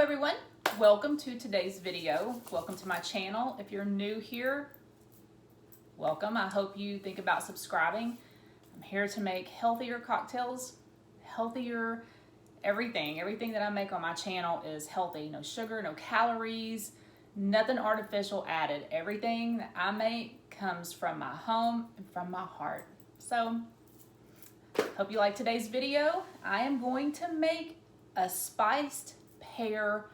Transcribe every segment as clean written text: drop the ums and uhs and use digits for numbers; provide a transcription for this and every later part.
everyone, welcome to today's video. Welcome to my channel. If you're new here, welcome. I hope you think about subscribing. I'm here to make healthier cocktails, healthier everything. Everything that I make on my channel is healthy. No sugar, no calories, nothing artificial added. Everything that I make comes from my home and from my heart. So, hope you like today's video. I am going to make a spiced pear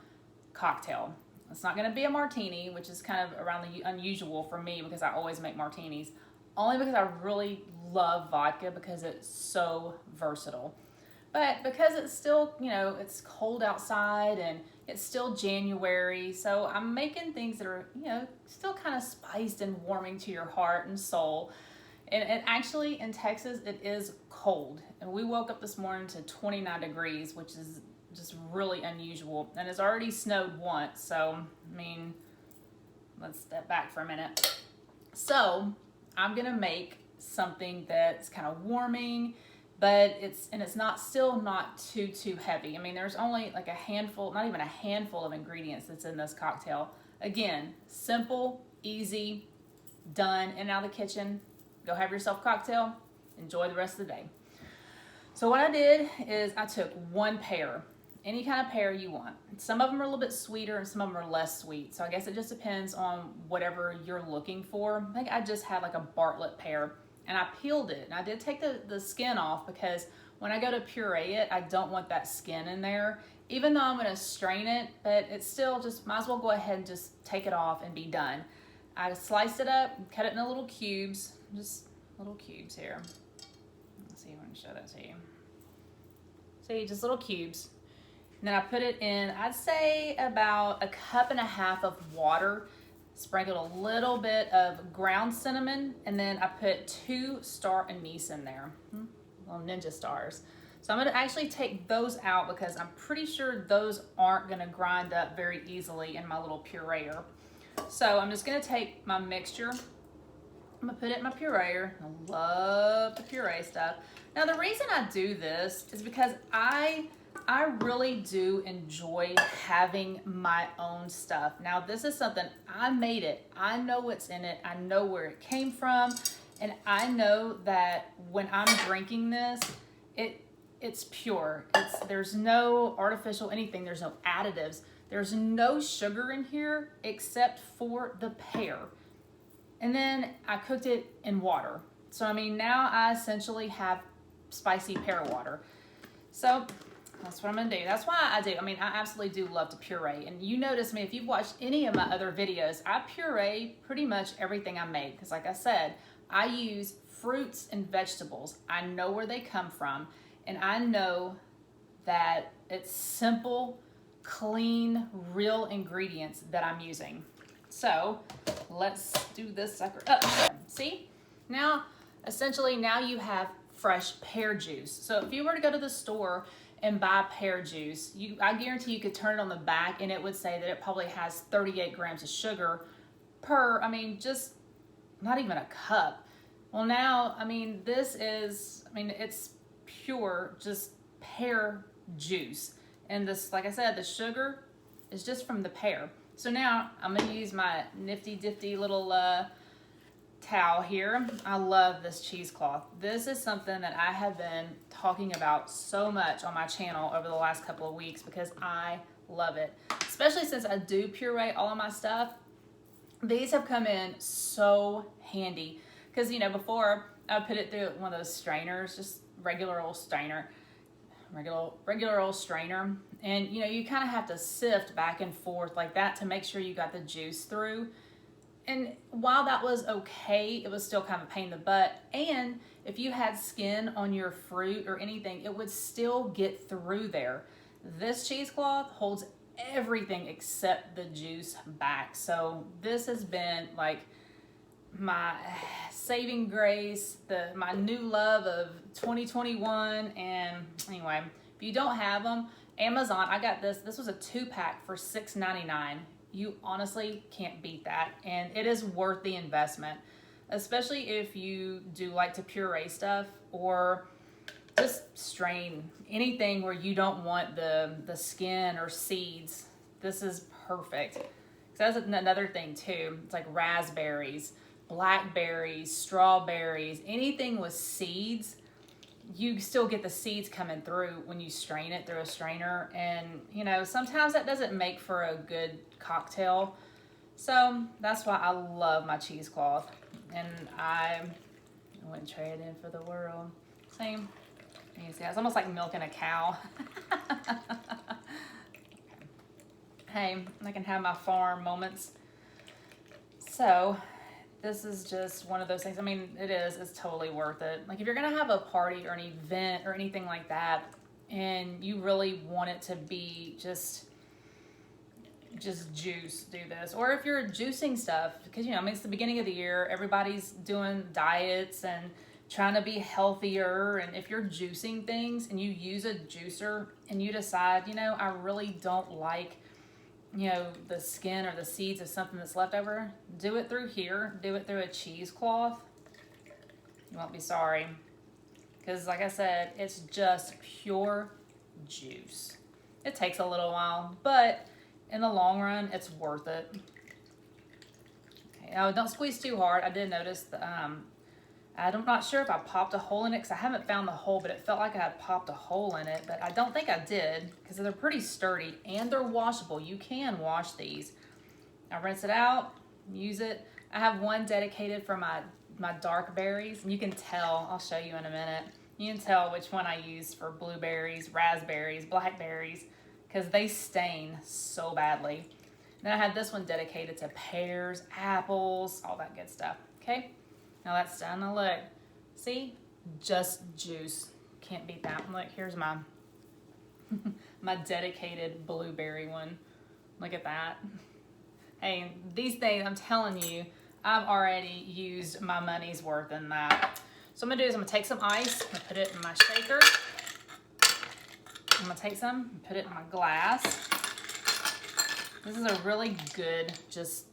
cocktail. It's not going to be a martini, which is kind of around the unusual for me because I always make martinis, only because I really love vodka because it's so versatile. But because it's still, it's cold outside and it's still January, so I'm making things that are, still kind of spiced and warming to your heart and soul. And actually in Texas, it is cold. And we woke up this morning to 29 degrees, which is just really unusual. And it's already snowed once. So, let's step back for a minute. So, I'm going to make something that's kind of warming, but it's still not too heavy. There's only like a handful, not even a handful of ingredients that's in this cocktail. Again, simple, easy, done, in and out of the kitchen. Go have yourself a cocktail, enjoy the rest of the day. So what I did is I took one pear, any kind of pear you want. Some of them are a little bit sweeter and some of them are less sweet. So I guess it just depends on whatever you're looking for. I think I just had like a Bartlett pear and I peeled it. And I did take the skin off because when I go to puree it, I don't want that skin in there. Even though I'm gonna strain it, but it's still just, might as well go ahead and just take it off and be done. I sliced it up, cut it into little cubes, just little cubes here. Let's see if I can show that to you. See, just little cubes. And then I put it in, I'd say about 1.5 cups of water, sprinkled a little bit of ground cinnamon, and then I put 2 Star Anise in there, little ninja stars. So I'm gonna actually take those out because I'm pretty sure those aren't gonna grind up very easily in my little pureer. So I'm just gonna take my mixture, I'm gonna put it in my pureer. I love to puree stuff. Now the reason I do this is because I really do enjoy having my own stuff. Now this is something, I made it. I know what's in it. I know where it came from. And I know that when I'm drinking this, it's pure. There's no artificial anything. There's no additives. There's no sugar in here except for the pear. And then I cooked it in water. So now I essentially have spicy pear water. So that's what I'm gonna do. That's why I do. I absolutely do love to puree. And you notice me, if you've watched any of my other videos, I puree pretty much everything I make. Because like I said, I use fruits and vegetables. I know where they come from. And I know that it's simple, clean, real ingredients that I'm using. So let's do this sucker up. See? Now, essentially, now you have fresh pear juice. So if you were to go to the store and buy pear juice, I guarantee you could turn it on the back and it would say that it probably has 38 grams of sugar per, just not even a cup. Well now, this is, it's pure, just pear juice. And this, like I said, the sugar is just from the pear. So now I'm gonna use my nifty difty little towel here. I love this cheesecloth. This is something that I have been talking about so much on my channel over the last couple of weeks because I love it. Especially since I do puree all of my stuff. These have come in so handy. Because, before I put it through one of those strainers, just regular old strainer. Regular old strainer. And, you kind of have to sift back and forth like that to make sure you got the juice through. And while that was okay, it was still kind of a pain in the butt. And if you had skin on your fruit or anything, it would still get through there. This cheesecloth holds everything except the juice back. So this has been like my saving grace, my new love of 2021. And anyway, if you don't have them, Amazon, I got this. This was a 2-pack for $6.99. You honestly can't beat that, and it is worth the investment, especially if you do like to puree stuff or just strain anything where you don't want the skin or seeds this is perfect. So that's another thing too. It's like raspberries, blackberries, strawberries, anything with seeds. You still get the seeds coming through when you strain it through a strainer. And, you know, sometimes that doesn't make for a good cocktail. So that's why I love my cheesecloth. And I wouldn't trade it in for the world. Same. You see, it's almost like milking a cow. Hey, I can have my farm moments. So this is just one of those things. I mean, it's totally worth it. Like if you're gonna have a party or an event or anything like that, and you really want it to be just juice, do this. Or if you're juicing stuff, because, you know, I mean, it's the beginning of the year, everybody's doing diets and trying to be healthier. And if you're juicing things and you use a juicer and you decide, you know, I really don't like, you know, the skin or the seeds of something that's left over, do it through here. Do it through a cheesecloth. You won't be sorry. Because like I said, it's just pure juice. It takes a little while, but in the long run, it's worth it. Okay, now don't squeeze too hard. I did notice that, I'm not sure if I popped a hole in it because I haven't found the hole, but it felt like I had popped a hole in it, but I don't think I did because they're pretty sturdy and they're washable. You can wash these. I rinse it out, use it. I have one dedicated for my dark berries, and you can tell, I'll show you in a minute. You can tell which one I use for blueberries, raspberries, blackberries, because they stain so badly. Then I have this one dedicated to pears, apples, all that good stuff, okay? Now that's done. Now look, see, just juice. Can't beat that. Look, here's my my dedicated blueberry one. Look at that. Hey, these things, I'm telling you, I've already used my money's worth in that. So I'm gonna do is I'm gonna take some ice, I'm gonna put it in my shaker. I'm gonna take some and put it in my glass. This is a really good, just,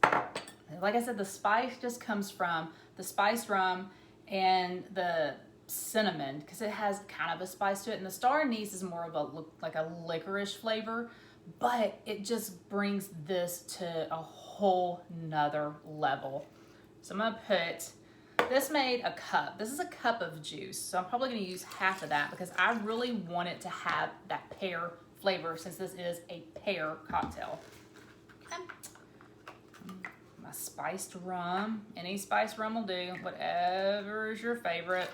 like I said, the spice just comes from the spiced rum and the cinnamon, because it has kind of a spice to it. And the Star Anise is more of a licorice flavor, but it just brings this to a whole nother level. So I'm gonna put, this made a cup. This is a cup of juice. So I'm probably gonna use half of that because I really want it to have that pear flavor since this is a pear cocktail. Okay. My spiced rum, any spiced rum will do, whatever is your favorite.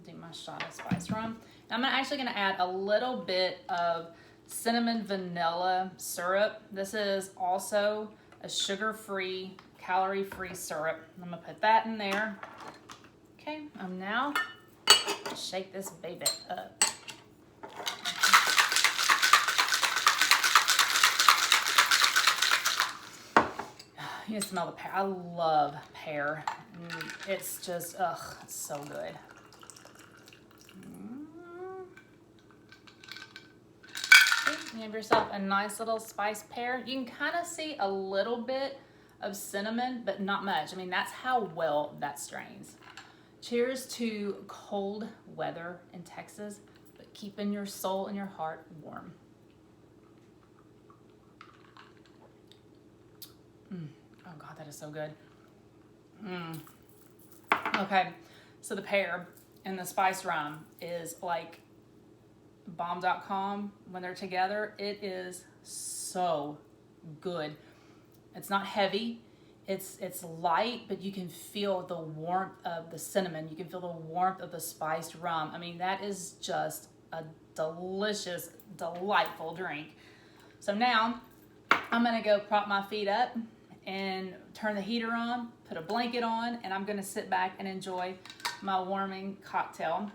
Do my shot of spiced rum. And I'm actually gonna add a little bit of cinnamon vanilla syrup. This is also a sugar-free, calorie-free syrup. I'm gonna put that in there. Okay, I'm now shake this baby up. You can smell the pear. I love pear. It's just, it's so good. You have yourself a nice little spiced pear. You can kind of see a little bit of cinnamon, but not much. I mean, that's how well that strains. Cheers to cold weather in Texas, but keeping your soul and your heart warm. Oh God, that is so good. Okay, so the pear and the spiced rum is like bomb.com when they're together. It is so good. It's not heavy. It's light, but you can feel the warmth of the cinnamon. You can feel the warmth of the spiced rum. I mean, that is just a delicious, delightful drink. So now I'm gonna go prop my feet up and turn the heater on, put a blanket on, and I'm gonna sit back and enjoy my warming cocktail.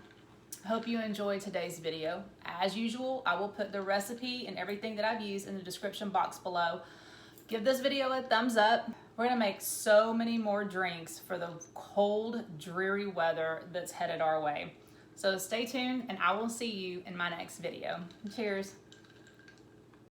Hope you enjoyed today's video. As usual, I will put the recipe and everything that I've used in the description box below. Give this video a thumbs up. We're gonna make so many more drinks for the cold, dreary weather that's headed our way. So stay tuned and I will see you in my next video. Cheers.